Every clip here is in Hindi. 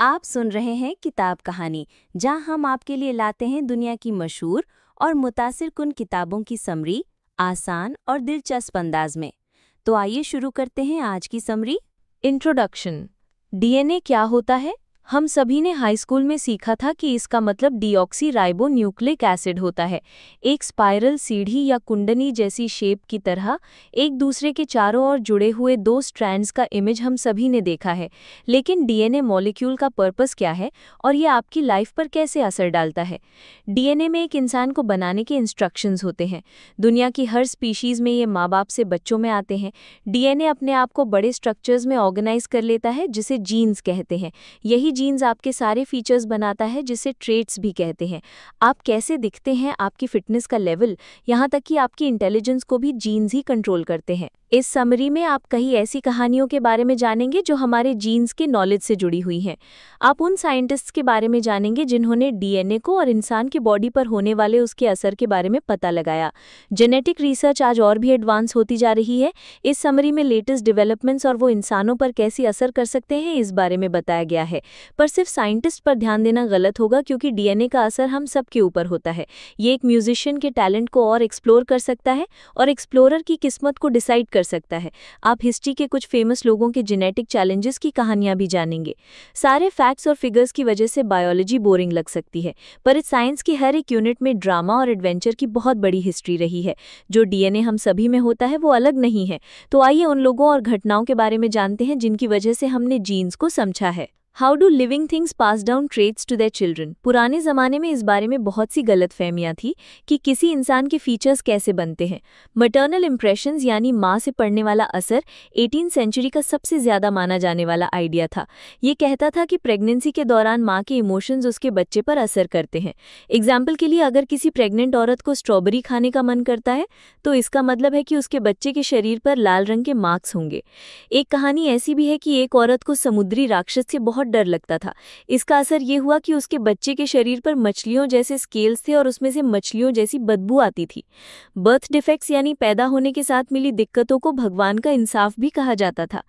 आप सुन रहे हैं किताब कहानी, जहां हम आपके लिए लाते हैं दुनिया की मशहूर और मुतासिर कुन किताबों की समरी आसान और दिलचस्प अंदाज में। तो आइए शुरू करते हैं आज की समरी। इंट्रोडक्शन। डीएनए क्या होता है? हम सभी ने हाई स्कूल में सीखा था कि इसका मतलब डीऑक्सी राइबो न्यूक्लिक एसिड होता है। एक स्पाइरल सीढ़ी या कुंडनी जैसी शेप की तरह एक दूसरे के चारों ओर जुड़े हुए दो स्ट्रैंड्स का इमेज हम सभी ने देखा है। लेकिन डीएनए मॉलिक्यूल का पर्पस क्या है और ये आपकी लाइफ पर कैसे असर डालता है? डीएनए में एक इंसान को बनाने के इंस्ट्रक्शंस होते हैं। दुनिया की हर स्पीशीज में ये माँ बाप से बच्चों में आते हैं। डीएनए अपने आप को बड़े स्ट्रक्चर्स में ऑर्गेनाइज कर लेता है, जिसे जीन्स कहते हैं। यही जीन्स आपके सारे फीचर्स बनाता है, जिसे ट्रेट्स भी कहते हैं। आप कैसे दिखते हैं, आपकी फिटनेस का लेवल, यहाँ तक कि आपकी इंटेलिजेंस को भी जीन्स ही कंट्रोल करते हैं। इस समरी में आप कई ऐसी कहानियों के बारे में जानेंगे जो हमारे जीन्स के नॉलेज से जुड़ी हुई हैं। आप उन साइंटिस्ट्स के बारे में जानेंगे जिन्होंने डीएनए को और इंसान की बॉडी पर होने वाले उसके असर के बारे में पता लगाया। जेनेटिक रिसर्च आज और भी एडवांस होती जा रही है। इस समरी में लेटेस्ट डेवलपमेंट्स और वो इंसानों पर कैसी असर कर सकते हैं, इस बारे में बताया गया है। पर सिर्फ साइंटिस्ट पर ध्यान देना गलत होगा, क्योंकि डीएनए का असर हम सब के ऊपर होता है। ये एक म्यूजिशियन के टैलेंट को और एक्सप्लोर कर सकता है और एक्सप्लोरर की किस्मत को डिसाइड कर सकता है। आप हिस्ट्री के कुछ फेमस लोगों के जेनेटिक चैलेंजेस की कहानियां भी जानेंगे। सारे फैक्ट्स और फिगर्स की वजह से बायोलॉजी बोरिंग लग सकती है, पर इस साइंस की हर एक यूनिट में ड्रामा और एडवेंचर की बहुत बड़ी हिस्ट्री रही है। जो डीएनए हम सभी में होता है वो अलग नहीं है। तो आइए उन लोगों और घटनाओं के बारे में जानते हैं जिनकी वजह से हमने जीन्स को समझा है। How do living things pass down traits to their children? पुराने ज़माने में इस बारे में बहुत सी गलतफहमियां थी कि किसी इंसान के फीचर्स कैसे बनते हैं। मटर्नल इंप्रेशंस यानी माँ से पड़ने वाला असर 18वीं सेंचुरी का सबसे ज़्यादा माना जाने वाला आइडिया था। ये कहता था कि प्रेगनेंसी के दौरान माँ के इमोशंस उसके बच्चे पर असर करते हैं। एग्जाम्पल के लिए, अगर किसी प्रेग्नेंट औरत को स्ट्रॉबेरी खाने का मन करता है तो इसका मतलब है कि उसके बच्चे के शरीर पर लाल रंग के मार्क्स होंगे। एक कहानी ऐसी भी है कि एक औरत को समुद्री राक्षस से बहुत डर लगता था। इसका असर ये हुआ कि उसके बच्चे के शरीर पर मछलियों जैसे स्केल्स थे और उसमें से मछलियों जैसी बदबू आती थी। बर्थ डिफेक्ट्स यानी पैदा होने के साथ मिली दिक्कतों को भगवान का इंसाफ भी कहा जाता था।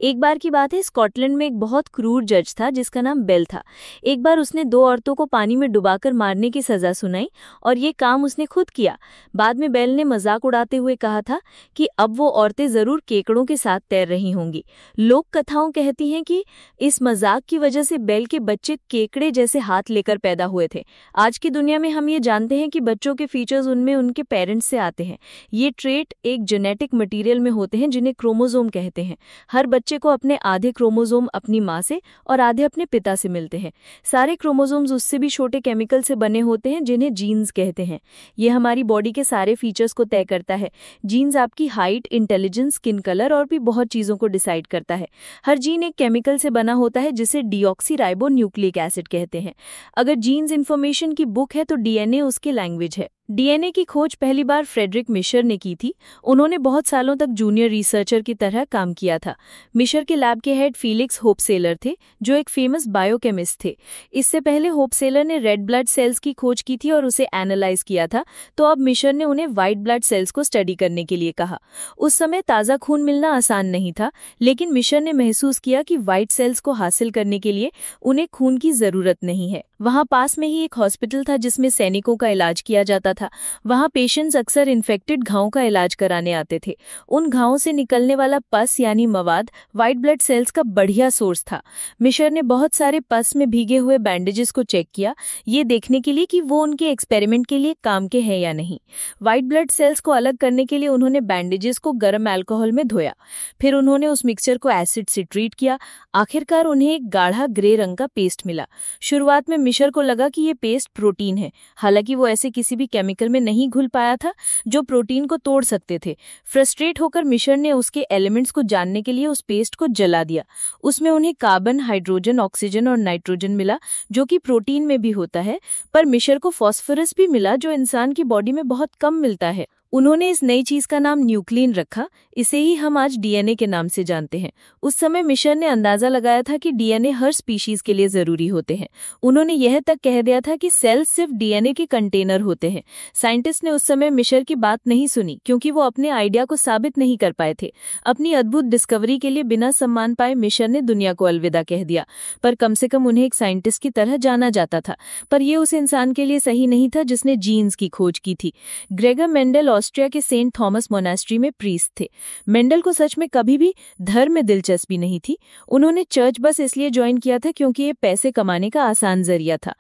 एक बार की बात है, स्कॉटलैंड में एक बहुत क्रूर जज था जिसका नाम बेल था। एक बार उसने दो औरतों को पानी में डुबाकर मारने की सजा सुनाई और ये काम उसने खुद किया। बाद में बेल ने मजाक उड़ाते हुए कहा था कि अब वो औरतें जरूर केकड़ों के साथ तैर रही होंगी। लोक कथाओं कहती हैं कि इस मजाक की वजह से बेल के बच्चे केकड़े जैसे हाथ लेकर पैदा हुए थे। आज की दुनिया में हम ये जानते हैं कि बच्चों के फीचर्स उनमें उनके पेरेंट्स से आते हैं। ये ट्रेट एक जेनेटिक मटेरियल में होते हैं जिन्हें क्रोमोसोम कहते हैं। हर बच्चे को अपने आधे क्रोमोसोम अपनी माँ से और आधे अपने पिता से मिलते हैं। सारे क्रोमोसोम्स उससे भी छोटे केमिकल से बने होते हैं जिन्हें जीन्स कहते हैं। ये हमारी बॉडी के सारे फीचर्स को तय करता है। जीन्स आपकी हाइट, इंटेलिजेंस, स्किन कलर और भी बहुत चीज़ों को डिसाइड करता है। हर जीन एक केमिकल से बना होता है जिसे डीऑक्सी राइबो न्यूक्लिक एसिड कहते हैं। अगर जीन्स इन्फॉर्मेशन की बुक है तो डीएनए उसकी लैंग्वेज है। डीएनए की खोज पहली बार फ्रेडरिक मिशर ने की थी। उन्होंने बहुत सालों तक जूनियर रिसर्चर की तरह काम किया था। मिशर के लैब के हेड फीलिक्स होपसेलर थे, जो एक फेमस बायोकेमिस्ट थे। इससे पहले होपसेलर ने रेड ब्लड सेल्स की खोज की थी और उसे एनालाइज किया था, तो अब मिशर ने उन्हें व्हाइट ब्लड सेल्स को स्टडी करने के लिए कहा। उस समय ताज़ा खून मिलना आसान नहीं था, लेकिन मिशर ने महसूस किया कि व्हाइट सेल्स को हासिल करने के लिए उन्हें खून की ज़रूरत नहीं है। वहाँ पास में ही एक हॉस्पिटल था जिसमें सैनिकों का इलाज किया जाता था। वहाँ पेशेंट्स अक्सर इन्फेक्टेड घावों का इलाज कराने आते थे। उन घावों से निकलने वाला पस यानी मवाद व्हाइट ब्लड सेल्स का बढ़िया सोर्स था। मिशर ने बहुत सारे पस में भीगे हुए बैंडेजेस को चेक किया, ये देखने के लिए कि वो उनके एक्सपेरिमेंट के लिए काम के हैं या नहीं। व्हाइट ब्लड सेल्स को अलग करने के लिए उन्होंने बैंडेजेस को गर्म अल्कोहल में धोया। फिर उन्होंने उस मिक्सचर को एसिड से ट्रीट किया। आखिरकार उन्हें एक गाढ़ा ग्रे रंग का पेस्ट मिला। शुरुआत में मिशर को लगा कि ये पेस्ट प्रोटीन है, हालांकि वो ऐसे किसी भी केमिकल में नहीं घुल पाया था जो प्रोटीन को तोड़ सकते थे। फ्रस्ट्रेट होकर मिशर ने उसके एलिमेंट्स को जानने के लिए उस पेस्ट को जला दिया। उसमें उन्हें कार्बन, हाइड्रोजन, ऑक्सीजन और नाइट्रोजन मिला, जो कि प्रोटीन में भी होता है, पर मिशर को फॉस्फोरस भी मिला, जो इंसान की बॉडी में बहुत कम मिलता है। उन्होंने इस नई चीज का नाम न्यूक्लिन रखा। इसे ही हम आज डीएनए के नाम से जानते हैं। उस समय मिशर ने अंदाजा लगाया था कि डीएनए हर स्पीशीज के लिए जरूरी होते हैं। उन्होंने यह तक कह दिया था कि सेल्स सिर्फ डीएनए के कंटेनर होते हैं। साइंटिस्ट ने उस समय मिशर की बात नहीं सुनी, क्योंकि वो अपने आइडिया को साबित नहीं कर पाए थे। अपनी अद्भुत डिस्कवरी के लिए बिना सम्मान पाए मिशर ने दुनिया को अलविदा कह दिया। पर कम से कम उन्हें एक साइंटिस्ट की तरह जाना जाता था। पर यह उस इंसान के लिए सही नहीं था जिसने जीन्स की खोज की थी। ग्रेगर मेंडल ऑस्ट्रिया के सेंट थॉमस मोनास्ट्री में प्रीस्ट थे। मेंडल को सच में कभी भी धर्म में दिलचस्पी नहीं थी। उन्होंने चर्च बस इसलिए ज्वाइन किया था क्योंकि ये पैसे कमाने का आसान जरिया था।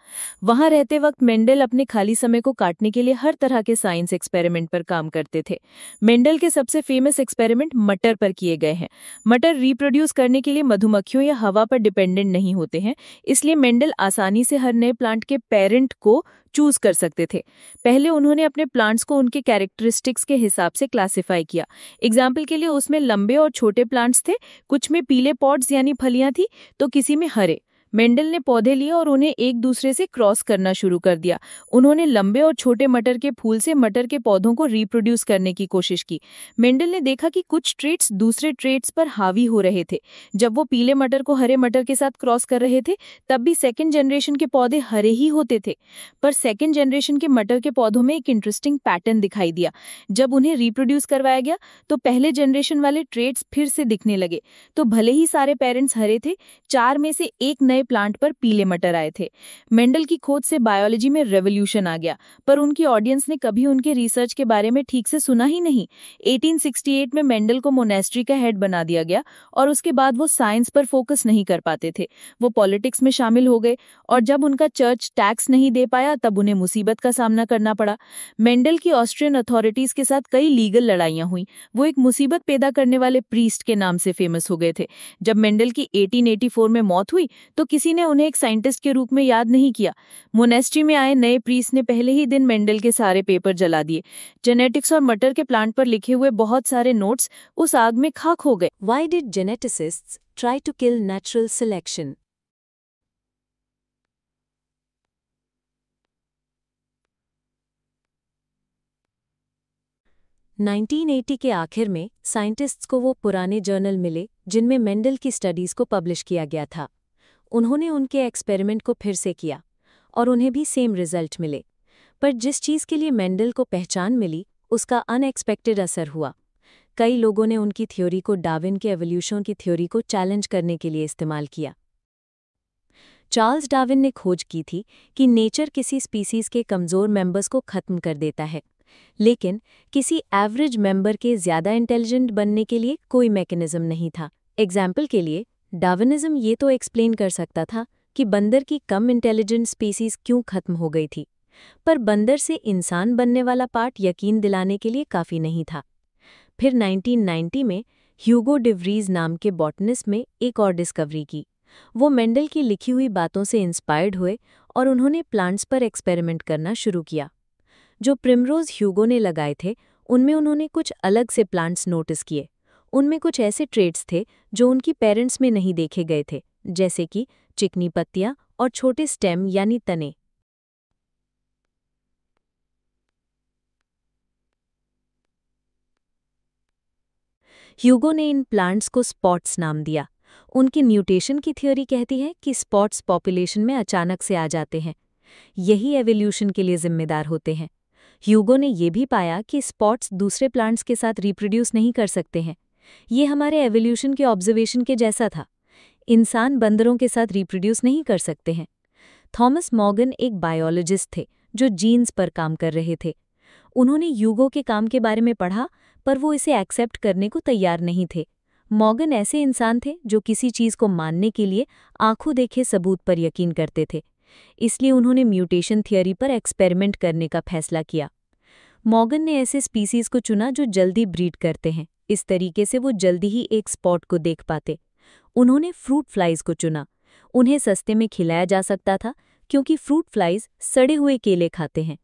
वहां रहते वक्त मेंडल अपने खाली समय को काटने के लिए हर तरह के साइंस एक्सपेरिमेंट पर काम करते थे। मेंडल के सबसे फेमस एक्सपेरिमेंट मटर पर किए गए हैं। मटर रिप्रोड्यूस करने के लिए मधुमक्खियों या हवा पर डिपेंडेंट नहीं होते हैं, इसलिए मेंडल आसानी से हर नए प्लांट के पेरेंट को चूज कर सकते थे। पहले उन्होंने अपने प्लांट्स को उनके कैरेक्टरिस्टिक्स के हिसाब से क्लासिफाई किया। एग्जाम्पल के लिए उसमें लंबे और छोटे प्लांट्स थे, कुछ में पीले पॉड्स यानी फलियां थी, तो किसी में हरे। मेंडल ने पौधे लिए और उन्हें एक दूसरे से क्रॉस करना शुरू कर दिया। उन्होंने लंबे और छोटे मटर के फूल से मटर के पौधों को रिप्रोड्यूस करने की कोशिश की। मेंडल ने देखा कि कुछ ट्रेट्स दूसरे ट्रेट्स पर हावी हो रहे थे। जब वो पीले मटर को हरे मटर के साथ क्रॉस कर रहे थे, तब भी सेकेंड जनरेशन के पौधे हरे ही होते थे। पर सेकेंड जनरेशन के मटर के पौधों में एक इंटरेस्टिंग पैटर्न दिखाई दिया। जब उन्हें रिप्रोड्यूस करवाया गया तो पहले जनरेशन वाले ट्रेट्स फिर से दिखने लगे। तो भले ही सारे पेरेंट्स हरे थे, 4 में से एक नए प्लांट पर पीले मटर आए थे। मेंडल की खोज से बायोलॉजी में रेवोल्यूशन आ गया, पर उनकी ऑडियंस ने कभी उनके रिसर्च के बारे में ठीक से सुना ही नहीं। 1868 में मेंडल को मोनेस्ट्री का हेड बना दिया गया और उसके बाद वो साइंस पर फोकस नहीं कर पाते थे। वो पॉलिटिक्स में शामिल हो गए और जब उनका चर्च टैक्स नहीं दे पाया तब उन्हें मुसीबत का सामना करना पड़ा। मेंडल की ऑस्ट्रियन अथॉरिटीज के साथ कई लीगल लड़ाइयां हुई। वो एक मुसीबत पैदा करने वाले प्रीस्ट के नाम से फेमस हो गए थे। जब मेंडल की 1884 में मौत हुई तो किसी ने उन्हें एक साइंटिस्ट के रूप में याद नहीं किया। मोनेस्ट्री में आए नए प्रीस्ट ने पहले ही दिन मेंडल के सारे पेपर जला दिए। जेनेटिक्स और मटर के प्लांट पर लिखे हुए बहुत सारे नोट्स उस आग में खाक हो गए। Why did geneticists try to kill natural selection? 1980 के आखिर में साइंटिस्ट्स को वो पुराने जर्नल मिले जिनमें मेंडल की स्टडीज को पब्लिश किया गया था। उन्होंने उनके एक्सपेरिमेंट को फिर से किया और उन्हें भी सेम रिजल्ट मिले। पर जिस चीज़ के लिए मेंडल को पहचान मिली उसका अनएक्सपेक्टेड असर हुआ। कई लोगों ने उनकी थ्योरी को डार्विन के एवोल्यूशन की थ्योरी को चैलेंज करने के लिए इस्तेमाल किया। चार्ल्स डार्विन ने खोज की थी कि नेचर किसी स्पीसीज के कमज़ोर मेंबर्स को खत्म कर देता है, लेकिन किसी एवरेज मेंबर के ज़्यादा इंटेलिजेंट बनने के लिए कोई मैकेनिज्म नहीं था। एग्जाम्पल के लिए डार्विनिज्म ये तो एक्सप्लेन कर सकता था कि बंदर की कम इंटेलिजेंट स्पीसीज क्यों खत्म हो गई थी, पर बंदर से इंसान बनने वाला पार्ट यकीन दिलाने के लिए काफ़ी नहीं था। फिर 1990 में ह्यूगो डे व्रीज नाम के बॉटनिस्ट में एक और डिस्कवरी की। वो मेंडल की लिखी हुई बातों से इंस्पायर्ड हुए और उन्होंने प्लांट्स पर एक्सपेरिमेंट करना शुरू किया। जो प्रिमरोज ह्यूगो ने लगाए थे उनमें उन्होंने कुछ अलग से प्लांट्स नोटिस किए। उनमें कुछ ऐसे ट्रेट्स थे जो उनकी पेरेंट्स में नहीं देखे गए थे, जैसे कि चिकनी पत्तियां और छोटे स्टेम यानी तने। ह्यूगो ने इन प्लांट्स को स्पॉट्स नाम दिया। उनकी म्यूटेशन की थ्योरी कहती है कि स्पॉट्स पॉपुलेशन में अचानक से आ जाते हैं, यही एवोल्यूशन के लिए जिम्मेदार होते हैं। ह्यूगो ने यह भी पाया कि स्पॉट्स दूसरे प्लांट्स के साथ रिप्रोड्यूस नहीं कर सकते हैं। ये हमारे एवोल्यूशन के ऑब्जर्वेशन के जैसा था। इंसान बंदरों के साथ रिप्रोड्यूस नहीं कर सकते हैं। थॉमस मॉर्गन एक बायोलॉजिस्ट थे जो जीन्स पर काम कर रहे थे। उन्होंने ह्यूगो के काम के बारे में पढ़ा, पर वो इसे एक्सेप्ट करने को तैयार नहीं थे। मॉर्गन ऐसे इंसान थे जो किसी चीज़ को मानने के लिए आंखों देखे सबूत पर यकीन करते थे। इसलिए उन्होंने म्यूटेशन थियरी पर एक्सपेरिमेंट करने का फैसला किया। मॉर्गन ने ऐसे स्पीसीज को चुना जो जल्दी ब्रीड करते हैं, इस तरीके से वो जल्दी ही एक स्पॉट को देख पाते। उन्होंने फ्रूट फ्लाइज को चुना। उन्हें सस्ते में खिलाया जा सकता था क्योंकि फ्रूट फ्लाइज सड़े हुए केले खाते हैं।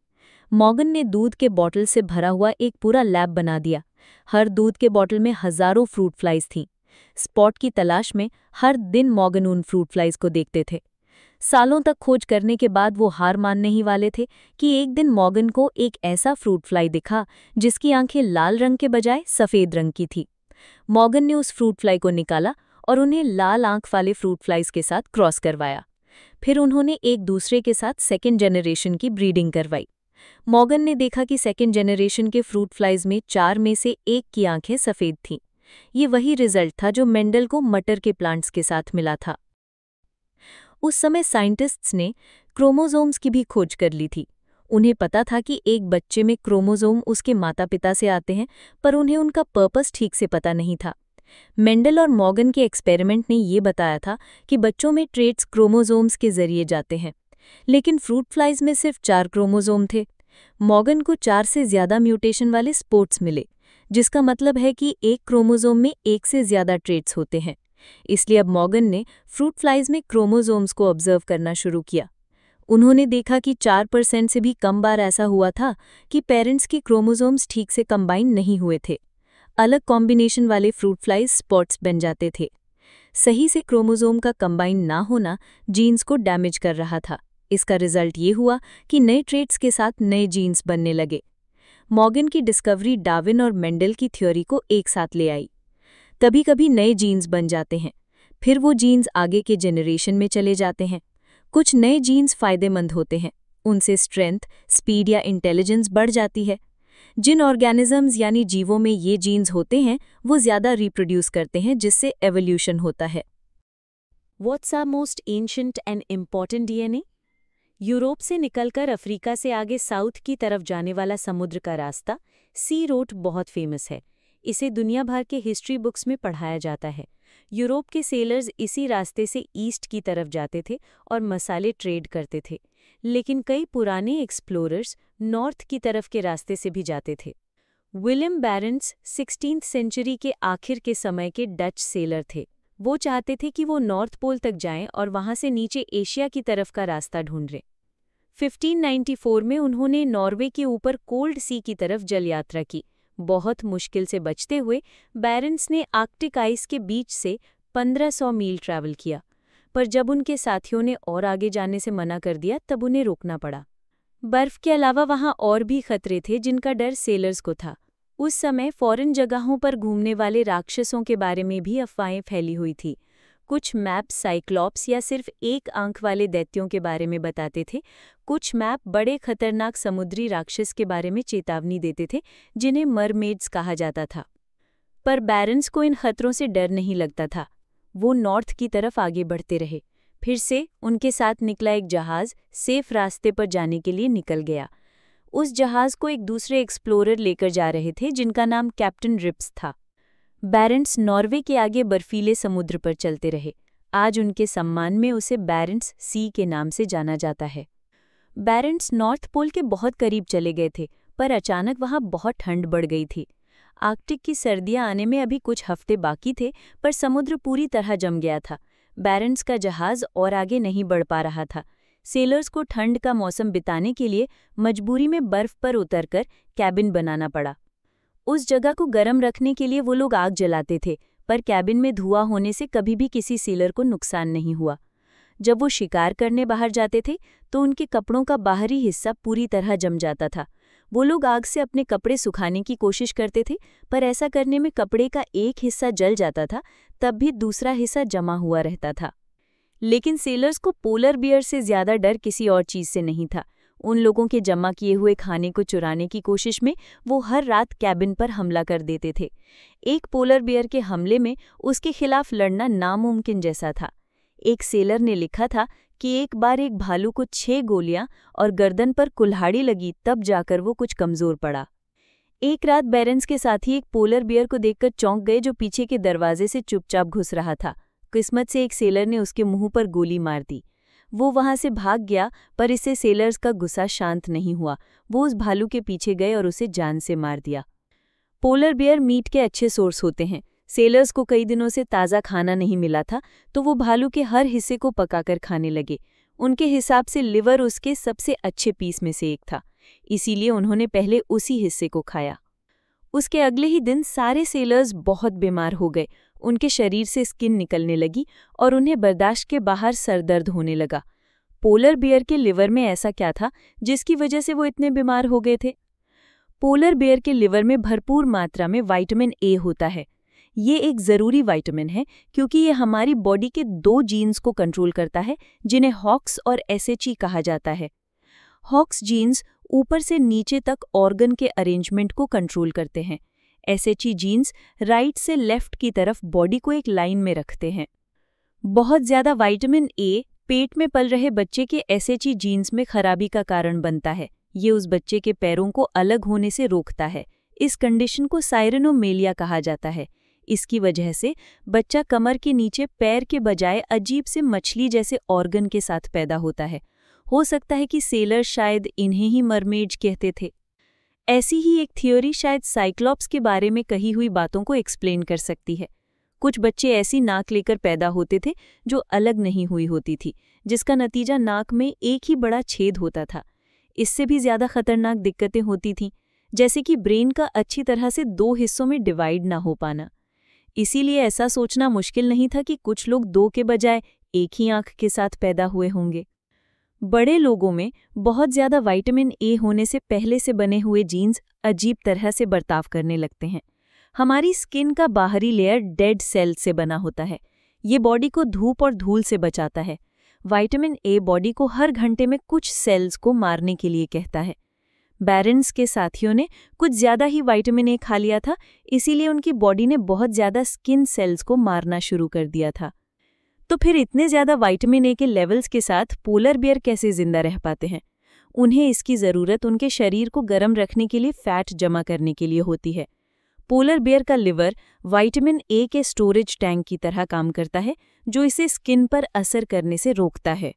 मॉर्गन ने दूध के बॉटल से भरा हुआ एक पूरा लैब बना दिया। हर दूध के बॉटल में हजारों फ्रूट फ्लाइज थीं। स्पॉट की तलाश में हर दिन मॉर्गन उन फ्रूट फ्लाइज को देखते थे। सालों तक खोज करने के बाद वो हार मानने ही वाले थे कि एक दिन मॉर्गन को एक ऐसा फ्रूट फ्लाई दिखा जिसकी आंखें लाल रंग के बजाय सफ़ेद रंग की थी। मॉर्गन ने उस फ्रूट फ्लाई को निकाला और उन्हें लाल आंख वाले फ्रूट फ्लाइज के साथ क्रॉस करवाया। फिर उन्होंने एक दूसरे के साथ सेकेंड जनरेशन की ब्रीडिंग करवाई। मॉर्गन ने देखा कि सेकेंड जनरेशन के फ्रूट फ्लाइज में 4 में से 1 की आंखें सफ़ेद थीं। ये वही रिजल्ट था जो मेंडल को मटर के प्लांट्स के साथ मिला था। उस समय साइंटिस्ट्स ने क्रोमोसोम्स की भी खोज कर ली थी। उन्हें पता था कि एक बच्चे में क्रोमोसोम उसके माता पिता से आते हैं, पर उन्हें उनका पर्पस ठीक से पता नहीं था। मेंडल और मॉर्गन के एक्सपेरिमेंट ने ये बताया था कि बच्चों में ट्रेट्स क्रोमोसोम्स के जरिए जाते हैं, लेकिन फ्रूट फ्लाइज में सिर्फ 4 क्रोमोसोम थे। मॉर्गन को 4 से ज़्यादा म्यूटेशन वाले स्पोर्ट्स मिले, जिसका मतलब है कि एक क्रोमोसोम में 1 से ज़्यादा ट्रेट्स होते हैं। इसलिए अब मॉर्गन ने फ्रूट फ्लाइज में क्रोमोसोम्स को ऑब्जर्व करना शुरू किया। उन्होंने देखा कि 4% से भी कम बार ऐसा हुआ था कि पेरेंट्स के क्रोमोसोम्स ठीक से कंबाइन नहीं हुए थे। अलग कॉम्बिनेशन वाले फ्रूट फ्लाइज स्पॉट्स बन जाते थे। सही से क्रोमोसोम का कंबाइन ना होना जीन्स को डैमेज कर रहा था। इसका रिजल्ट ये हुआ कि नए ट्रेट्स के साथ नए जीन्स बनने लगे। मॉर्गन की डिस्कवरी डार्विन और मेंडल की थ्योरी को एक साथ ले आई। कभी कभी नए जीन्स बन जाते हैं, फिर वो जीन्स आगे के जेनरेशन में चले जाते हैं। कुछ नए जीन्स फायदेमंद होते हैं, उनसे स्ट्रेंथ, स्पीड या इंटेलिजेंस बढ़ जाती है। जिन ऑर्गेनिजम्स यानी जीवों में ये जीन्स होते हैं वो ज़्यादा रिप्रोड्यूस करते हैं, जिससे एवोल्यूशन होता है। What's our most ancient and important DNA? Europe से निकलकर अफ्रीका से आगे साउथ की तरफ जाने वाला समुद्र का रास्ता सी रूट बहुत फेमस है। इसे दुनिया भर के हिस्ट्री बुक्स में पढ़ाया जाता है। यूरोप के सेलर्स इसी रास्ते से ईस्ट की तरफ जाते थे और मसाले ट्रेड करते थे, लेकिन कई पुराने एक्सप्लोरर्स नॉर्थ की तरफ के रास्ते से भी जाते थे। विलियम बैरेंट्स 16th सेंचुरी के आखिर के समय के डच सेलर थे। वो चाहते थे कि वो नॉर्थ पोल तक जाएं और वहां से नीचे एशिया की तरफ का रास्ता ढूंढें। 1594 में उन्होंने नॉर्वे के ऊपर कोल्ड सी की तरफ जल यात्रा की। बहुत मुश्किल से बचते हुए बैरेंट्स ने आर्कटिक आइस के बीच से 1500 मील ट्रैवल किया, पर जब उनके साथियों ने और आगे जाने से मना कर दिया तब उन्हें रोकना पड़ा। बर्फ के अलावा वहां और भी खतरे थे जिनका डर सेलर्स को था। उस समय फॉरेन जगहों पर घूमने वाले राक्षसों के बारे में भी अफवाहें फैली हुई थी। कुछ मैप साइक्लॉप्स या सिर्फ एक आंख वाले दैत्यों के बारे में बताते थे। कुछ मैप बड़े खतरनाक समुद्री राक्षस के बारे में चेतावनी देते थे, जिन्हें मरमेड्स कहा जाता था। पर बैरेंट्स को इन खतरों से डर नहीं लगता था। वो नॉर्थ की तरफ आगे बढ़ते रहे। फिर से उनके साथ निकला एक जहाज सेफ रास्ते पर जाने के लिए निकल गया। उस जहाज को एक दूसरे एक्सप्लोरर लेकर जा रहे थे जिनका नाम कैप्टन रिप्स था। बैरेंट्स नॉर्वे के आगे बर्फीले समुद्र पर चलते रहे। आज उनके सम्मान में उसे बैरेंट्स सी के नाम से जाना जाता है। बैरेंट्स नॉर्थ पोल के बहुत करीब चले गए थे, पर अचानक वहां बहुत ठंड बढ़ गई थी। आर्कटिक की सर्दियां आने में अभी कुछ हफ्ते बाकी थे, पर समुद्र पूरी तरह जम गया था। बैरेंट्स का जहाज और आगे नहीं बढ़ पा रहा था। सेलर्स को ठंड का मौसम बिताने के लिए मजबूरी में बर्फ पर उतरकर कैबिन बनाना पड़ा। उस जगह को गर्म रखने के लिए वो लोग आग जलाते थे, पर कैबिन में धुआं होने से कभी भी किसी सेलर को नुकसान नहीं हुआ। जब वो शिकार करने बाहर जाते थे तो उनके कपड़ों का बाहरी हिस्सा पूरी तरह जम जाता था। वो लोग आग से अपने कपड़े सुखाने की कोशिश करते थे, पर ऐसा करने में कपड़े का एक हिस्सा जल जाता था, तब भी दूसरा हिस्सा जमा हुआ रहता था। लेकिन सेलर्स को पोलर बियर से ज्यादा डर किसी और चीज से नहीं था। उन लोगों के जमा किए हुए खाने को चुराने की कोशिश में वो हर रात कैबिन पर हमला कर देते थे। एक पोलर बियर के हमले में उसके खिलाफ लड़ना नामुमकिन जैसा था। एक सेलर ने लिखा था कि एक बार एक भालू को 6 गोलियां और गर्दन पर कुल्हाड़ी लगी, तब जाकर वो कुछ कमजोर पड़ा। एक रात बैरेंट्स के साथी एक पोलर बियर को देखकर चौंक गए, जो पीछे के दरवाजे से चुपचाप घुस रहा था। किस्मत से एक सेलर ने उसके मुंह पर गोली मार दी। वो वहां से भाग गया, पर इससे सेलर्स का गुस्सा शांत नहीं हुआ। वो उस भालू के पीछे गए और उसे जान से मार दिया। पोलर बियर मीट के अच्छे सोर्स होते हैं। सेलर्स को कई दिनों से ताज़ा खाना नहीं मिला था, तो वो भालू के हर हिस्से को पकाकर खाने लगे। उनके हिसाब से लिवर उसके सबसे अच्छे पीस में से एक था, इसीलिए उन्होंने पहले उसी हिस्से को खाया। उसके अगले ही दिन सारे सेलर्स बहुत बीमार हो गए। उनके शरीर से स्किन निकलने लगी और उन्हें बर्दाश्त के बाहर सरदर्द होने लगा। पोलर बियर के लिवर में ऐसा क्या था जिसकी वजह से वो इतने बीमार हो गए थे? पोलर बियर के लिवर में भरपूर मात्रा में विटामिन ए होता है। ये एक ज़रूरी विटामिन है क्योंकि ये हमारी बॉडी के 2 जीन्स को कंट्रोल करता है जिन्हें हॉक्स और एसएचई कहा जाता है। हॉक्स जीन्स ऊपर से नीचे तक ऑर्गन के अरेंजमेंट को कंट्रोल करते हैं। एसएचई जीन्स राइट से लेफ्ट की तरफ बॉडी को एक लाइन में रखते हैं। बहुत ज़्यादा विटामिन ए पेट में पल रहे बच्चे के एसएचई जीन्स में खराबी का कारण बनता है। ये उस बच्चे के पैरों को अलग होने से रोकता है। इस कंडीशन को साइरेनोमेलिया कहा जाता है। इसकी वजह से बच्चा कमर के नीचे पैर के बजाय अजीब से मछली जैसे ऑर्गन के साथ पैदा होता है। हो सकता है कि सेलर शायद इन्हें ही मरमेड्स कहते थे। ऐसी ही एक थ्योरी शायद साइक्लॉप्स के बारे में कही हुई बातों को एक्सप्लेन कर सकती है। कुछ बच्चे ऐसी नाक लेकर पैदा होते थे जो अलग नहीं हुई होती थी, जिसका नतीजा नाक में एक ही बड़ा छेद होता था। इससे भी ज़्यादा खतरनाक दिक्कतें होती थीं, जैसे कि ब्रेन का अच्छी तरह से 2 हिस्सों में डिवाइड ना हो पाना। इसीलिए ऐसा सोचना मुश्किल नहीं था कि कुछ लोग 2 के बजाय एक ही आंख के साथ पैदा हुए होंगे। बड़े लोगों में बहुत ज़्यादा विटामिन ए होने से पहले से बने हुए जीन्स अजीब तरह से बर्ताव करने लगते हैं। हमारी स्किन का बाहरी लेयर डेड सेल से बना होता है। ये बॉडी को धूप और धूल से बचाता है। विटामिन ए बॉडी को हर घंटे में कुछ सेल्स को मारने के लिए कहता है। बैरन्स के साथियों ने कुछ ज़्यादा ही विटामिन ए खा लिया था, इसीलिए उनकी बॉडी ने बहुत ज़्यादा स्किन सेल्स को मारना शुरू कर दिया था। तो फिर इतने ज़्यादा विटामिन ए के लेवल्स के साथ पोलर बियर कैसे जिंदा रह पाते हैं? उन्हें इसकी ज़रूरत उनके शरीर को गर्म रखने के लिए फैट जमा करने के लिए होती है। पोलर बियर का लिवर विटामिन ए के स्टोरेज टैंक की तरह काम करता है, जो इसे स्किन पर असर करने से रोकता है।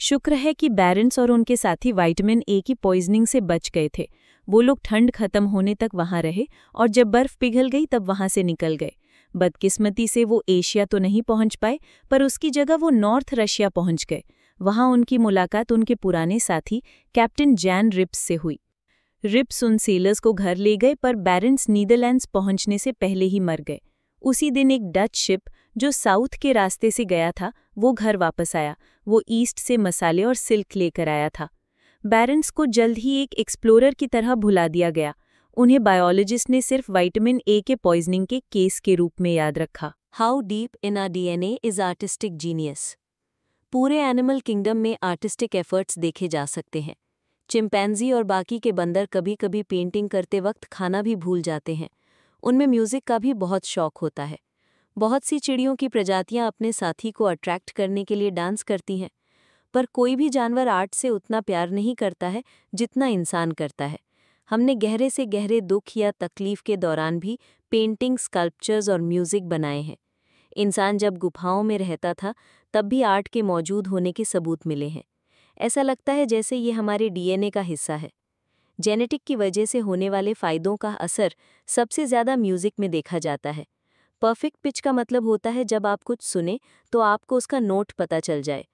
शुक्र है कि बैरन्स और उनके साथी विटामिन ए की पॉइजनिंग से बच गए थे। वो लोग ठंड खत्म होने तक वहां रहे और जब बर्फ पिघल गई तब वहां से निकल गए। बदकिस्मती से वो एशिया तो नहीं पहुंच पाए, पर उसकी जगह वो नॉर्थ रशिया पहुंच गए। वहां उनकी मुलाकात उनके पुराने साथी कैप्टन जैन रिप्स से हुई। रिप्स उन सेलर्स को घर ले गए, पर बैरन्स नीदरलैंड्स पहुंचने से पहले ही मर गए। उसी दिन एक डच शिप जो साउथ के रास्ते से गया था वो घर वापस आया। वो ईस्ट से मसाले और सिल्क लेकर आया था। बैरन्स को जल्द ही एक एक्सप्लोरर की तरह भुला दिया गया। उन्हें बायोलॉजिस्ट ने सिर्फ विटामिन ए के पॉइजनिंग के केस के रूप में याद रखा। How deep in our DNA is artistic genius. पूरे एनिमल किंगडम में आर्टिस्टिक एफर्ट्स देखे जा सकते हैं। चिंपैंजी और बाकी के बंदर कभी कभी पेंटिंग करते वक्त खाना भी भूल जाते हैं। उनमें म्यूजिक का भी बहुत शौक होता है। बहुत सी चिड़ियों की प्रजातियां अपने साथी को अट्रैक्ट करने के लिए डांस करती हैं, पर कोई भी जानवर आर्ट से उतना प्यार नहीं करता है जितना इंसान करता है। हमने गहरे से गहरे दुख या तकलीफ के दौरान भी पेंटिंग, स्कल्पचर्स और म्यूजिक बनाए हैं। इंसान जब गुफाओं में रहता था तब भी आर्ट के मौजूद होने के सबूत मिले हैं। ऐसा लगता है जैसे ये हमारे डीएनए का हिस्सा है। जेनेटिक की वजह से होने वाले फ़ायदों का असर सबसे ज़्यादा म्यूज़िक में देखा जाता है। परफेक्ट पिच का मतलब होता है जब आप कुछ सुने तो आपको उसका नोट पता चल जाए।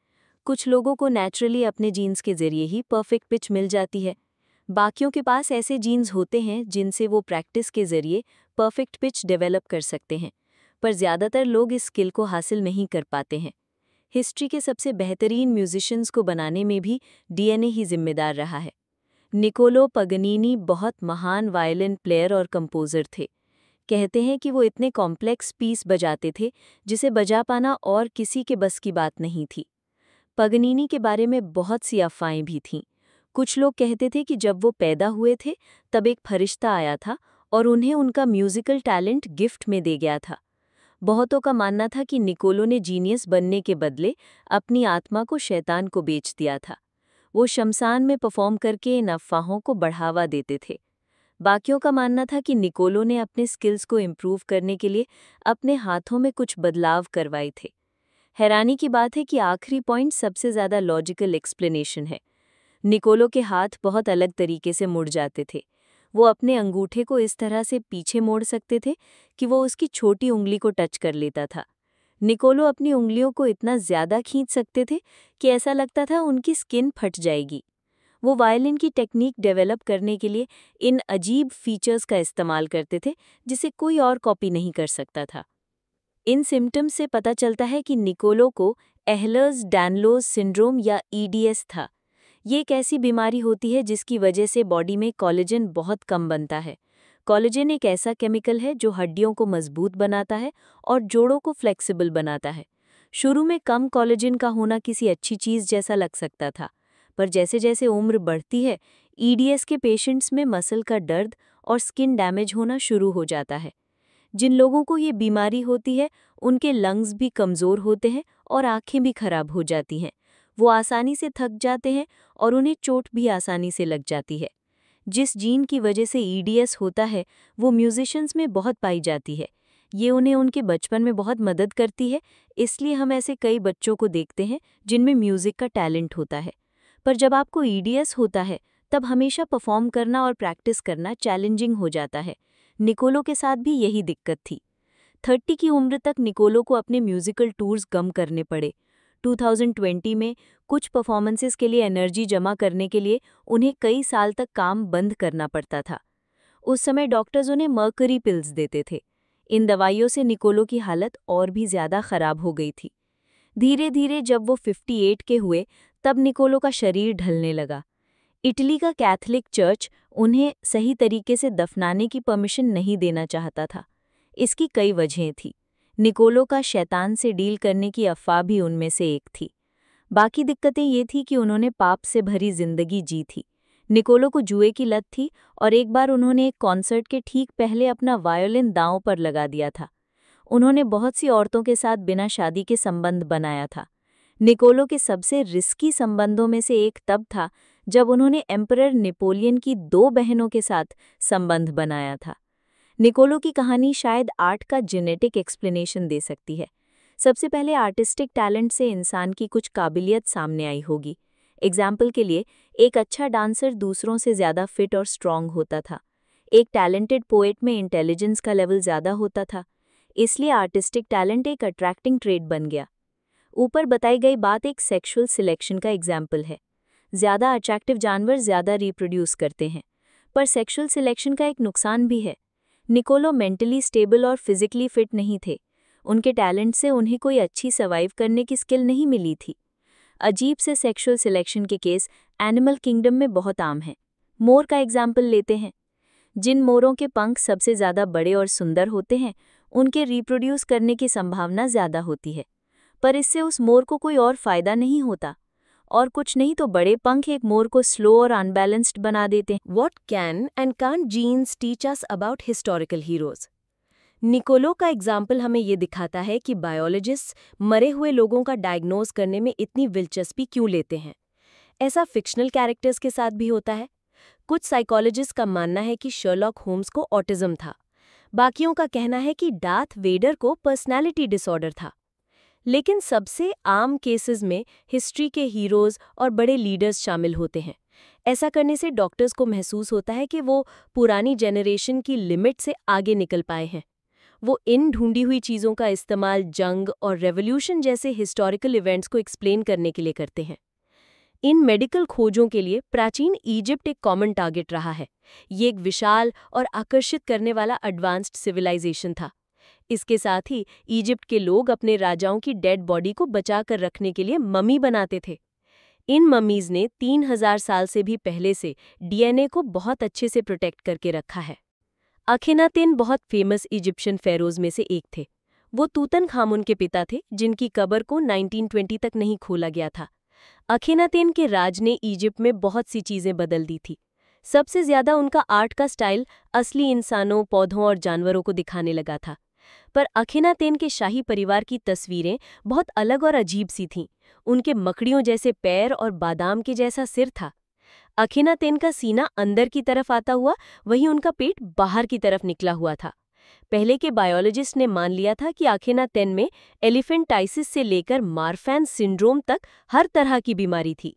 कुछ लोगों को नेचुरली अपने जीन्स के ज़रिए ही परफेक्ट पिच मिल जाती है। बाकियों के पास ऐसे जीन्स होते हैं जिनसे वो प्रैक्टिस के ज़रिए परफेक्ट पिच डेवलप कर सकते हैं, पर ज़्यादातर लोग इस स्किल को हासिल नहीं कर पाते हैं। हिस्ट्री के सबसे बेहतरीन म्यूजिशियंस को बनाने में भी डीएनए ही जिम्मेदार रहा है। निकोलो पगनीनी बहुत महान वायलिन प्लेयर और कंपोज़र थे। कहते हैं कि वो इतने कॉम्प्लेक्स पीस बजाते थे जिसे बजा पाना और किसी के बस की बात नहीं थी। पगनीनी के बारे में बहुत सी अफवाहें भी थीं। कुछ लोग कहते थे कि जब वो पैदा हुए थे तब एक फरिश्ता आया था और उन्हें उनका म्यूजिकल टैलेंट गिफ्ट में दे गया था। बहुतों का मानना था कि निकोलो ने जीनियस बनने के बदले अपनी आत्मा को शैतान को बेच दिया था। वो शमशान में परफॉर्म करके इन अफवाहों को बढ़ावा देते थे। बाकियों का मानना था कि निकोलो ने अपने स्किल्स को इम्प्रूव करने के लिए अपने हाथों में कुछ बदलाव करवाए थे। हैरानी की बात है कि आखिरी पॉइंट सबसे ज़्यादा लॉजिकल एक्सप्लेनेशन है। निकोलो के हाथ बहुत अलग तरीके से मुड़ जाते थे। वो अपने अंगूठे को इस तरह से पीछे मोड़ सकते थे कि वो उसकी छोटी उंगली को टच कर लेता था। निकोलो अपनी उंगलियों को इतना ज़्यादा खींच सकते थे कि ऐसा लगता था उनकी स्किन फट जाएगी। वो वायलिन की टेक्निक डेवलप करने के लिए इन अजीब फीचर्स का इस्तेमाल करते थे जिसे कोई और कॉपी नहीं कर सकता था। इन सिम्टम्स से पता चलता है कि निकोलो को एह्लर्स-डैनलोज़ सिंड्रोम या ईडीएस था। ये एक ऐसी बीमारी होती है जिसकी वजह से बॉडी में कोलेजन बहुत कम बनता है। कोलेजन एक ऐसा केमिकल है जो हड्डियों को मजबूत बनाता है और जोड़ों को फ्लेक्सिबल बनाता है। शुरू में कम कोलेजन का होना किसी अच्छी चीज़ जैसा लग सकता था, पर जैसे जैसे उम्र बढ़ती है, ईडीएस के पेशेंट्स में मसल का दर्द और स्किन डैमेज होना शुरू हो जाता है। जिन लोगों को ये बीमारी होती है, उनके लंग्स भी कमज़ोर होते हैं और आंखें भी खराब हो जाती हैं। वो आसानी से थक जाते हैं और उन्हें चोट भी आसानी से लग जाती है। जिस जीन की वजह से ईडीएस होता है, वो म्यूजिशियंस में बहुत पाई जाती है। ये उन्हें उनके बचपन में बहुत मदद करती है, इसलिए हम ऐसे कई बच्चों को देखते हैं जिनमें म्यूज़िक का टैलेंट होता है। पर जब आपको ईडीएस होता है, तब हमेशा परफॉर्म करना और प्रैक्टिस करना चैलेंजिंग हो जाता है। निकोलो के साथ भी यही दिक्कत थी। 30 की उम्र तक निकोलो को अपने म्यूजिकल टूर्स कम करने पड़े। 2020 में कुछ परफॉर्मेंसेस के लिए एनर्जी जमा करने के लिए उन्हें कई साल तक काम बंद करना पड़ता था। उस समय डॉक्टर्स उन्हें मर्करी पिल्स देते थे। इन दवाइयों से निकोलो की हालत और भी ज़्यादा खराब हो गई थी। धीरे धीरे जब वो 58 के हुए, तब निकोलो का शरीर ढलने लगा। इटली का कैथोलिक चर्च उन्हें सही तरीके से दफनाने की परमिशन नहीं देना चाहता था। इसकी कई वजहें थी। निकोलो का शैतान से डील करने की अफवाह भी उनमें से एक थी। बाकी दिक्कतें ये थी कि उन्होंने पाप से भरी जिंदगी जी थी। निकोलो को जुए की लत थी और एक बार उन्होंने एक कॉन्सर्ट के ठीक पहले अपना वायोलिन दांव पर लगा दिया था। उन्होंने बहुत सी औरतों के साथ बिना शादी के संबंध बनाया था। निकोलो के सबसे रिस्की संबंधों में से एक तब था जब उन्होंने एम्परर नेपोलियन की 2 बहनों के साथ संबंध बनाया था। निकोलो की कहानी शायद आर्ट का जेनेटिक एक्सप्लेनेशन दे सकती है। सबसे पहले आर्टिस्टिक टैलेंट से इंसान की कुछ काबिलियत सामने आई होगी। एग्जाम्पल के लिए, एक अच्छा डांसर दूसरों से ज़्यादा फिट और स्ट्रॉन्ग होता था। एक टैलेंटेड पोएट में इंटेलिजेंस का लेवल ज़्यादा होता था, इसलिए आर्टिस्टिक टैलेंट एक अट्रैक्टिंग ट्रेड बन गया। ऊपर बताई गई बात एक सेक्सुअल सिलेक्शन का एग्जाम्पल है। ज़्यादा अट्रैक्टिव जानवर ज़्यादा रिप्रोड्यूस करते हैं, पर सेक्सुअल सिलेक्शन का एक नुकसान भी है। निकोलो मेंटली स्टेबल और फिजिकली फिट नहीं थे। उनके टैलेंट से उन्हें कोई अच्छी सर्वाइव करने की स्किल नहीं मिली थी। अजीब से सेक्सुअल सिलेक्शन के केस एनिमल किंगडम में बहुत आम हैं। मोर का एग्जाम्पल लेते हैं। जिन मोरों के पंख सबसे ज़्यादा बड़े और सुंदर होते हैं, उनके रिप्रोड्यूस करने की संभावना ज़्यादा होती है, पर इससे उस मोर को कोई और फ़ायदा नहीं होता। और कुछ नहीं तो बड़े पंख एक मोर को स्लो और अनबैलेंस्ड बना देते हैं। What can and can't genes teach us about historical heroes? Niccolo का एग्जाम्पल हमें ये दिखाता है कि बायोलॉजिस्ट्स मरे हुए लोगों का डायग्नोज करने में इतनी दिलचस्पी क्यों लेते हैं। ऐसा फिक्शनल कैरेक्टर्स के साथ भी होता है। कुछ साइकोलॉजिस्ट का मानना है कि शर्लॉक होम्स को ऑटिज्म था। बाकियों का कहना है कि डार्थ वेडर को पर्सनैलिटी डिसऑर्डर था। लेकिन सबसे आम केसेस में हिस्ट्री के हीरोज और बड़े लीडर्स शामिल होते हैं। ऐसा करने से डॉक्टर्स को महसूस होता है कि वो पुरानी जेनरेशन की लिमिट से आगे निकल पाए हैं। वो इन ढूंढी हुई चीज़ों का इस्तेमाल जंग और रेवोल्यूशन जैसे हिस्टोरिकल इवेंट्स को एक्सप्लेन करने के लिए करते हैं। इन मेडिकल खोजों के लिए प्राचीन इजिप्ट एक कॉमन टारगेट रहा है। ये एक विशाल और आकर्षित करने वाला एडवांस्ड सिविलाइजेशन था। इसके साथ ही इजिप्ट के लोग अपने राजाओं की डेड बॉडी को बचा कर रखने के लिए ममी बनाते थे। इन ममीज ने 3000 साल से भी पहले से डीएनए को बहुत अच्छे से प्रोटेक्ट करके रखा है। अखेनातेन बहुत फेमस इजिप्शियन फेरोज में से एक थे। वो तूतनखामुन के पिता थे, जिनकी कब्र को 1920 तक नहीं खोला गया था। अखेनातेन के राज ने इजिप्ट में बहुत सी चीज़ें बदल दी थी। सबसे ज़्यादा उनका आर्ट का स्टाइल असली इंसानों, पौधों और जानवरों को दिखाने लगा था। पर अखेनातेन के शाही परिवार की तस्वीरें बहुत अलग और अजीब सी थीं। उनके मकड़ियों जैसे पैर और बादाम के जैसा सिर था। अखेनातेन का सीना अंदर की तरफ आता हुआ, वहीं उनका पेट बाहर की तरफ निकला हुआ था। पहले के बायोलॉजिस्ट ने मान लिया था कि अखेनातेन में एलिफेंटाइसिस से लेकर मारफैन सिंड्रोम तक हर तरह की बीमारी थी।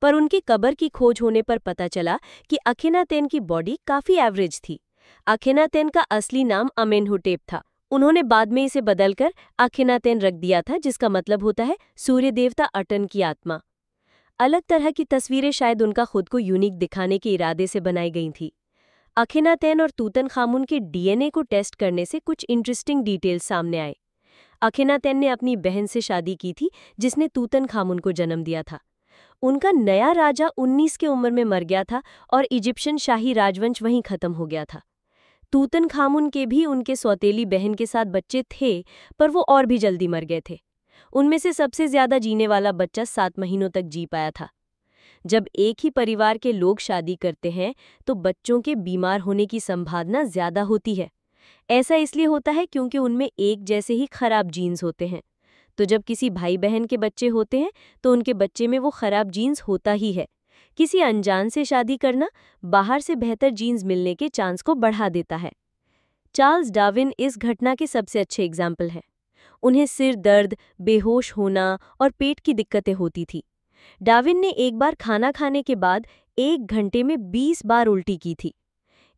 पर उनकी कब्र की खोज होने पर पता चला कि अखेनातेन की बॉडी काफ़ी एवरेज थी। अखेनातेन का असली नाम अमेनहोटेप था। उन्होंने बाद में इसे बदलकर अखेनातेन रख दिया था, जिसका मतलब होता है सूर्य देवता अटन की आत्मा। अलग तरह की तस्वीरें शायद उनका खुद को यूनिक दिखाने के इरादे से बनाई गई थी। अखेनातेन और तूतनखामुन के डीएनए को टेस्ट करने से कुछ इंटरेस्टिंग डिटेल्स सामने आए। अखेनातेन ने अपनी बहन से शादी की थी जिसने तूतनखामुन को जन्म दिया था। उनका नया राजा 19 की उम्र में मर गया था और इजिप्शियन शाही राजवंश वहीं खत्म हो गया था। तूतनखामुन के भी उनके सौतेली बहन के साथ बच्चे थे, पर वो और भी जल्दी मर गए थे। उनमें से सबसे ज्यादा जीने वाला बच्चा 7 महीनों तक जी पाया था। जब एक ही परिवार के लोग शादी करते हैं तो बच्चों के बीमार होने की संभावना ज्यादा होती है। ऐसा इसलिए होता है क्योंकि उनमें एक जैसे ही खराब जीन्स होते हैं। तो जब किसी भाई बहन के बच्चे होते हैं तो उनके बच्चे में वो खराब जीन्स होता ही है। किसी अनजान से शादी करना बाहर से बेहतर जीन्स मिलने के चांस को बढ़ा देता है। चार्ल्स डार्विन इस घटना के सबसे अच्छे एग्जाम्पल हैं। उन्हें सिर दर्द, बेहोश होना और पेट की दिक्कतें होती थी। डार्विन ने एक बार खाना खाने के बाद 1 घंटे में 20 बार उल्टी की थी।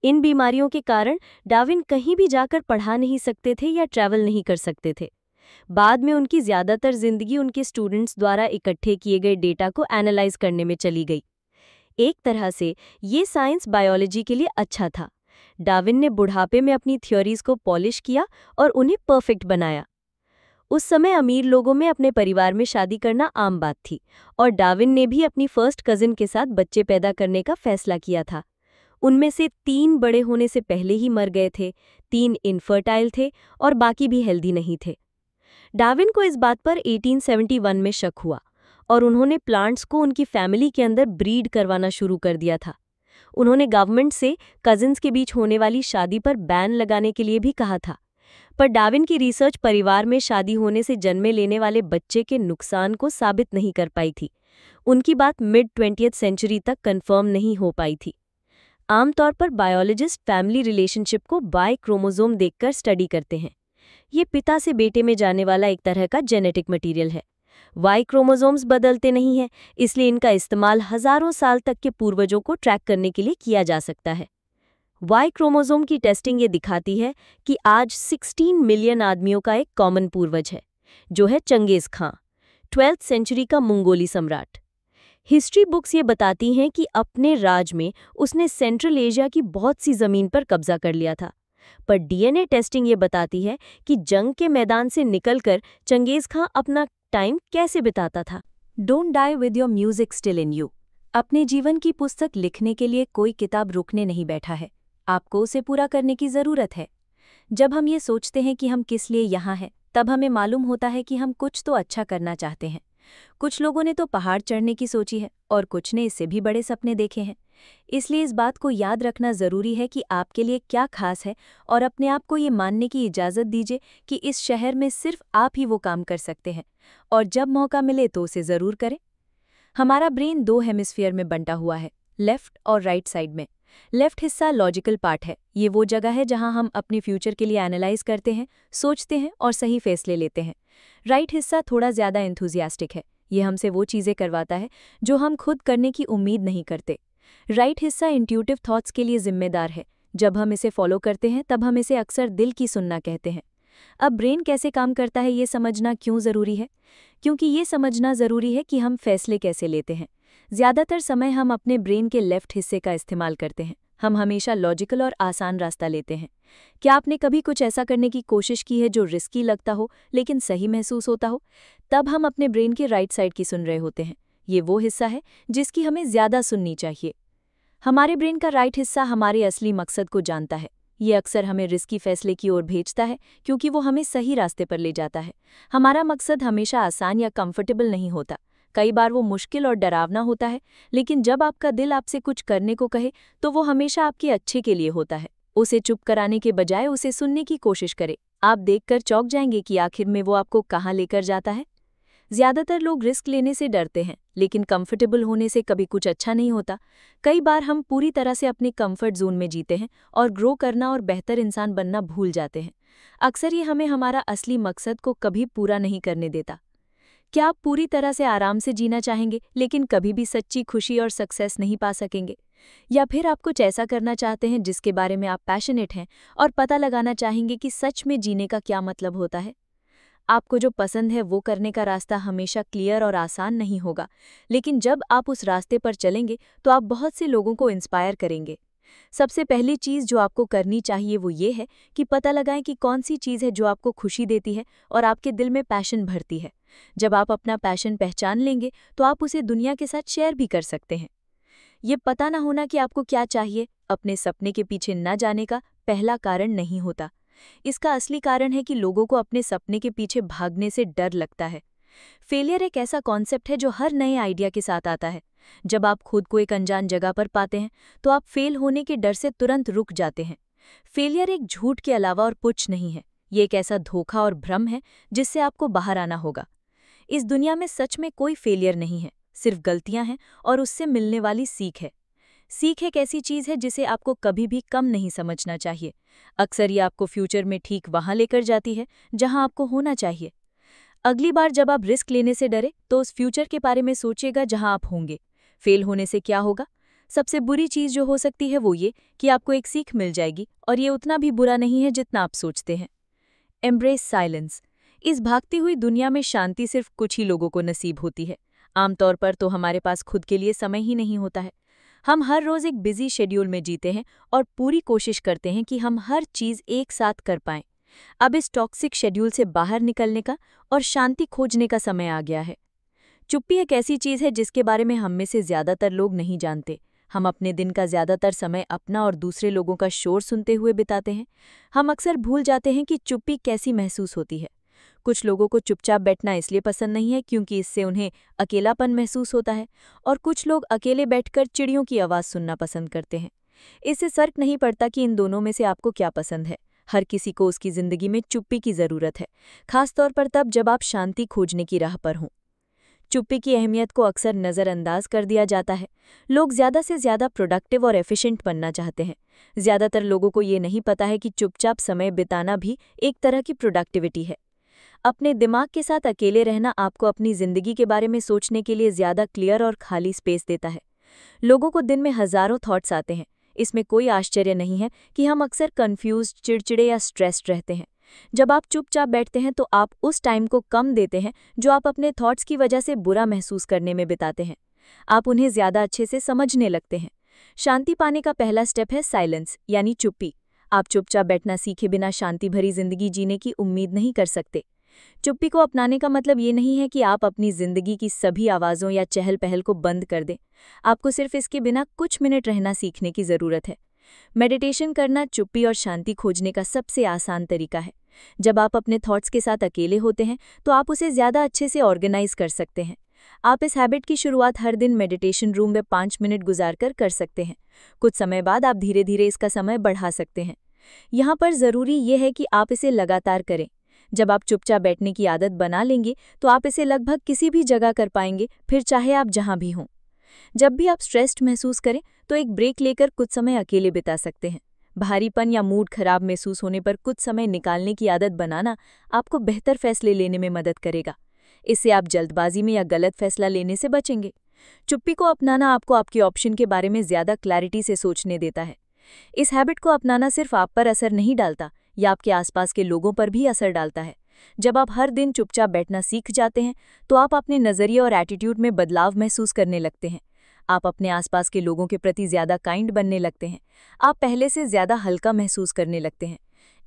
इन बीमारियों के कारण डार्विन कहीं भी जाकर पढ़ा नहीं सकते थे या ट्रैवल नहीं कर सकते थे। बाद में उनकी ज्यादातर जिंदगी उनके स्टूडेंट्स द्वारा इकट्ठे किए गए डेटा को एनालाइज करने में चली गई। एक तरह से ये साइंस बायोलॉजी के लिए अच्छा था। डार्विन ने बुढ़ापे में अपनी थ्योरीज को पॉलिश किया और उन्हें परफेक्ट बनाया। उस समय अमीर लोगों में अपने परिवार में शादी करना आम बात थी और डार्विन ने भी अपनी फर्स्ट कजिन के साथ बच्चे पैदा करने का फैसला किया था। उनमें से 3 बड़े होने से पहले ही मर गए थे, 3 इनफर्टाइल थे और बाकी भी हेल्दी नहीं थे। डार्विन को इस बात पर 1871 में शक हुआ और उन्होंने प्लांट्स को उनकी फैमिली के अंदर ब्रीड करवाना शुरू कर दिया था। उन्होंने गवर्नमेंट से कजिन्स के बीच होने वाली शादी पर बैन लगाने के लिए भी कहा था। पर डार्विन की रिसर्च परिवार में शादी होने से जन्मे लेने वाले बच्चे के नुकसान को साबित नहीं कर पाई थी। उनकी बात मिड 20th सेंचुरी तक कंफर्म नहीं हो पाई थी। आमतौर पर बायोलॉजिस्ट फैमिली रिलेशनशिप को बाय क्रोमोसोम देखकर स्टडी करते हैं। ये पिता से बेटे में जाने वाला एक तरह का जेनेटिक मटेरियल है। वाई क्रोमोसोम्स बदलते नहीं हैं, इसलिए इनका इस्तेमाल हजारों साल तक के पूर्वजों को ट्रैक करने के लिए किया जा सकता है। वाई क्रोमोसोम की टेस्टिंग ये दिखाती है कि आज 16 मिलियन आदमियों का एक कॉमन पूर्वज है, जो है चंगेज खां, 12th सेंचुरी का मंगोली सम्राट। हिस्ट्री बुक्स ये बताती हैं कि अपने राज में उसने सेंट्रल एशिया की बहुत सी जमीन पर कब्जा कर लिया था। पर डीएनए टेस्टिंग ये बताती है कि जंग के मैदान से निकलकर चंगेज खां अपना टाइम कैसे बिताता था। Don't die with your music still in you. अपने जीवन की पुस्तक लिखने के लिए कोई किताब रुकने नहीं बैठा है, आपको उसे पूरा करने की ज़रूरत है। जब हम ये सोचते हैं कि हम किस लिए यहाँ हैं, तब हमें मालूम होता है कि हम कुछ तो अच्छा करना चाहते हैं। कुछ लोगों ने तो पहाड़ चढ़ने की सोची है और कुछ ने इससे भी बड़े सपने देखे हैं। इसलिए इस बात को याद रखना ज़रूरी है कि आपके लिए क्या खास है और अपने आप को ये मानने की इजाज़त दीजिए कि इस शहर में सिर्फ आप ही वो काम कर सकते हैं और जब मौका मिले तो उसे ज़रूर करें। हमारा ब्रेन 2 हेमिस्फीयर में बंटा हुआ है, लेफ्ट और राइट साइड में। लेफ्ट हिस्सा लॉजिकल पार्ट है। ये वो जगह है जहां हम अपने फ्यूचर के लिए एनालाइज करते हैं, सोचते हैं और सही फैसले लेते हैं। राइट हिस्सा थोड़ा ज़्यादा एंथुजियास्टिक है। ये हमसे वो चीज़ें करवाता है जो हम खुद करने की उम्मीद नहीं करते। राइट हिस्सा इंट्यूटिव थॉट्स के लिए जिम्मेदार है। जब हम इसे फॉलो करते हैं तब हम इसे अक्सर दिल की सुनना कहते हैं। अब ब्रेन कैसे काम करता है ये समझना क्यों ज़रूरी है? क्योंकि ये समझना ज़रूरी है कि हम फैसले कैसे लेते हैं। ज़्यादातर समय हम अपने ब्रेन के लेफ्ट हिस्से का इस्तेमाल करते हैं। हम हमेशा लॉजिकल और आसान रास्ता लेते हैं। क्या आपने कभी कुछ ऐसा करने की कोशिश की है जो रिस्की लगता हो लेकिन सही महसूस होता हो? तब हम अपने ब्रेन के राइट साइड की सुन रहे होते हैं। ये वो हिस्सा है जिसकी हमें ज़्यादा सुननी चाहिए। हमारे ब्रेन का राइट हिस्सा हमारे असली मकसद को जानता है। ये अक्सर हमें रिस्की फैसले की ओर भेजता है क्योंकि वो हमें सही रास्ते पर ले जाता है। हमारा मकसद हमेशा आसान या कंफर्टेबल नहीं होता। कई बार वो मुश्किल और डरावना होता है, लेकिन जब आपका दिल आपसे कुछ करने को कहे तो वो हमेशा आपके अच्छे के लिए होता है। उसे चुप कराने के बजाय उसे सुनने की कोशिश करें। आप देखकर चौंक जाएंगे कि आखिर में वो आपको कहाँ लेकर जाता है। ज्यादातर लोग रिस्क लेने से डरते हैं, लेकिन कंफर्टेबल होने से कभी कुछ अच्छा नहीं होता। कई बार हम पूरी तरह से अपने कंफर्ट जोन में जीते हैं और ग्रो करना और बेहतर इंसान बनना भूल जाते हैं। अक्सर ये हमें हमारा असली मकसद को कभी पूरा नहीं करने देता। क्या आप पूरी तरह से आराम से जीना चाहेंगे लेकिन कभी भी सच्ची खुशी और सक्सेस नहीं पा सकेंगे? या फिर आप कुछ ऐसा करना चाहते हैं जिसके बारे में आप पैशनेट हैं और पता लगाना चाहेंगे कि सच में जीने का क्या मतलब होता है? आपको जो पसंद है वो करने का रास्ता हमेशा क्लियर और आसान नहीं होगा, लेकिन जब आप उस रास्ते पर चलेंगे तो आप बहुत से लोगों को इंस्पायर करेंगे। सबसे पहली चीज़ जो आपको करनी चाहिए वो ये है कि पता लगाएं कि कौन सी चीज़ है जो आपको खुशी देती है और आपके दिल में पैशन भरती है। जब आप अपना पैशन पहचान लेंगे तो आप उसे दुनिया के साथ शेयर भी कर सकते हैं। ये पता ना होना कि आपको क्या चाहिए अपने सपने के पीछे न जाने का पहला कारण नहीं होता। इसका असली कारण है कि लोगों को अपने सपने के पीछे भागने से डर लगता है। फेलियर एक ऐसा कॉन्सेप्ट है जो हर नए आइडिया के साथ आता है। जब आप खुद को एक अनजान जगह पर पाते हैं तो आप फेल होने के डर से तुरंत रुक जाते हैं। फेलियर एक झूठ के अलावा और कुछ नहीं है। ये एक ऐसा धोखा और भ्रम है जिससे आपको बाहर आना होगा। इस दुनिया में सच में कोई फेलियर नहीं है, सिर्फ गलतियां हैं और उससे मिलने वाली सीख है। सीख एक ऐसी चीज़ है जिसे आपको कभी भी कम नहीं समझना चाहिए। अक्सर ये आपको फ्यूचर में ठीक वहाँ लेकर जाती है जहाँ आपको होना चाहिए। अगली बार जब आप रिस्क लेने से डरे तो उस फ्यूचर के बारे में सोचिएगा जहां आप होंगे। फेल होने से क्या होगा? सबसे बुरी चीज़ जो हो सकती है वो ये कि आपको एक सीख मिल जाएगी और ये उतना भी बुरा नहीं है जितना आप सोचते हैं। Embrace silence. इस भागती हुई दुनिया में शांति सिर्फ कुछ ही लोगों को नसीब होती है। आमतौर पर तो हमारे पास खुद के लिए समय ही नहीं होता है। हम हर रोज़ एक बिजी शेड्यूल में जीते हैं और पूरी कोशिश करते हैं कि हम हर चीज़ एक साथ कर पाएं। अब इस टॉक्सिक शेड्यूल से बाहर निकलने का और शांति खोजने का समय आ गया है। चुप्पी एक ऐसी चीज़ है जिसके बारे में हम में से ज़्यादातर लोग नहीं जानते। हम अपने दिन का ज़्यादातर समय अपना और दूसरे लोगों का शोर सुनते हुए बिताते हैं। हम अक्सर भूल जाते हैं कि चुप्पी कैसी महसूस होती है। कुछ लोगों को चुपचाप बैठना इसलिए पसंद नहीं है क्योंकि इससे उन्हें अकेलापन महसूस होता है, और कुछ लोग अकेले बैठकर चिड़ियों की आवाज़ सुनना पसंद करते हैं। इससे फर्क नहीं पड़ता कि इन दोनों में से आपको क्या पसंद है। हर किसी को उसकी जिंदगी में चुप्पी की ज़रूरत है, खासतौर पर तब जब आप शांति खोजने की राह पर हों। चुप्पी की अहमियत को अक्सर नज़रअंदाज कर दिया जाता है। लोग ज़्यादा से ज़्यादा प्रोडक्टिव और एफिशिएंट बनना चाहते हैं। ज़्यादातर लोगों को ये नहीं पता है कि चुपचाप समय बिताना भी एक तरह की प्रोडक्टिविटी है। अपने दिमाग के साथ अकेले रहना आपको अपनी ज़िंदगी के बारे में सोचने के लिए ज़्यादा क्लियर और खाली स्पेस देता है। लोगों को दिन में हज़ारों थॉट्स आते हैं। इसमें कोई आश्चर्य नहीं है कि हम अक्सर कंफ्यूज्ड, चिड़चिड़े या स्ट्रेस्ड रहते हैं। जब आप चुपचाप बैठते हैं तो आप उस टाइम को कम देते हैं जो आप अपने थॉट्स की वजह से बुरा महसूस करने में बिताते हैं। आप उन्हें ज़्यादा अच्छे से समझने लगते हैं। शांति पाने का पहला स्टेप है साइलेंस, यानी चुप्पी। आप चुपचाप बैठना सीखे बिना शांति भरी जिंदगी जीने की उम्मीद नहीं कर सकते। चुप्पी को अपनाने का मतलब ये नहीं है कि आप अपनी जिंदगी की सभी आवाज़ों या चहल पहल को बंद कर दें। आपको सिर्फ इसके बिना कुछ मिनट रहना सीखने की ज़रूरत है। मेडिटेशन करना चुप्पी और शांति खोजने का सबसे आसान तरीका है। जब आप अपने थॉट्स के साथ अकेले होते हैं तो आप उसे ज़्यादा अच्छे से ऑर्गेनाइज कर सकते हैं। आप इस हैबिट की शुरुआत हर दिन मेडिटेशन रूम में 5 मिनट गुजारकर कर सकते हैं। कुछ समय बाद आप धीरे धीरे इसका समय बढ़ा सकते हैं। यहाँ पर ज़रूरी ये है कि आप इसे लगातार करें। जब आप चुपचाप बैठने की आदत बना लेंगे तो आप इसे लगभग किसी भी जगह कर पाएंगे, फिर चाहे आप जहाँ भी हों। जब भी आप स्ट्रेस्ड महसूस करें तो एक ब्रेक लेकर कुछ समय अकेले बिता सकते हैं। भारीपन या मूड खराब महसूस होने पर कुछ समय निकालने की आदत बनाना आपको बेहतर फैसले लेने में मदद करेगा। इससे आप जल्दबाजी में या गलत फैसला लेने से बचेंगे। चुप्पी को अपनाना आपको आपके ऑप्शन के बारे में ज़्यादा क्लैरिटी से सोचने देता है। इस हैबिट को अपनाना सिर्फ आप पर असर नहीं डालता, यह आपके आसपास के लोगों पर भी असर डालता है। जब आप हर दिन चुपचाप बैठना सीख जाते हैं तो आप अपने नज़रिए और एटीट्यूड में बदलाव महसूस करने लगते हैं। आप अपने आसपास के लोगों के प्रति ज़्यादा काइंड बनने लगते हैं। आप पहले से ज़्यादा हल्का महसूस करने लगते हैं।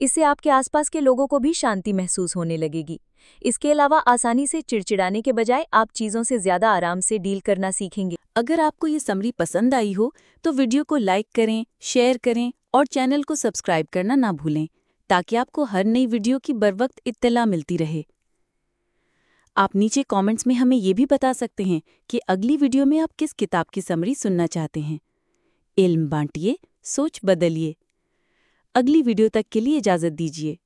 इससे आपके आसपास के लोगों को भी शांति महसूस होने लगेगी। इसके अलावा आसानी से चिड़चिड़ाने के बजाय आप चीज़ों से ज़्यादा आराम से डील करना सीखेंगे। अगर आपको ये समरी पसंद आई हो तो वीडियो को लाइक करें, शेयर करें और चैनल को सब्सक्राइब करना ना भूलें, ताकि आपको हर नई वीडियो की बरवक्त इत्तला मिलती रहे। आप नीचे कमेंट्स में हमें ये भी बता सकते हैं कि अगली वीडियो में आप किस किताब की समरी सुनना चाहते हैं। इल्म बांटिए, सोच बदलिए। अगली वीडियो तक के लिए इजाज़त दीजिए।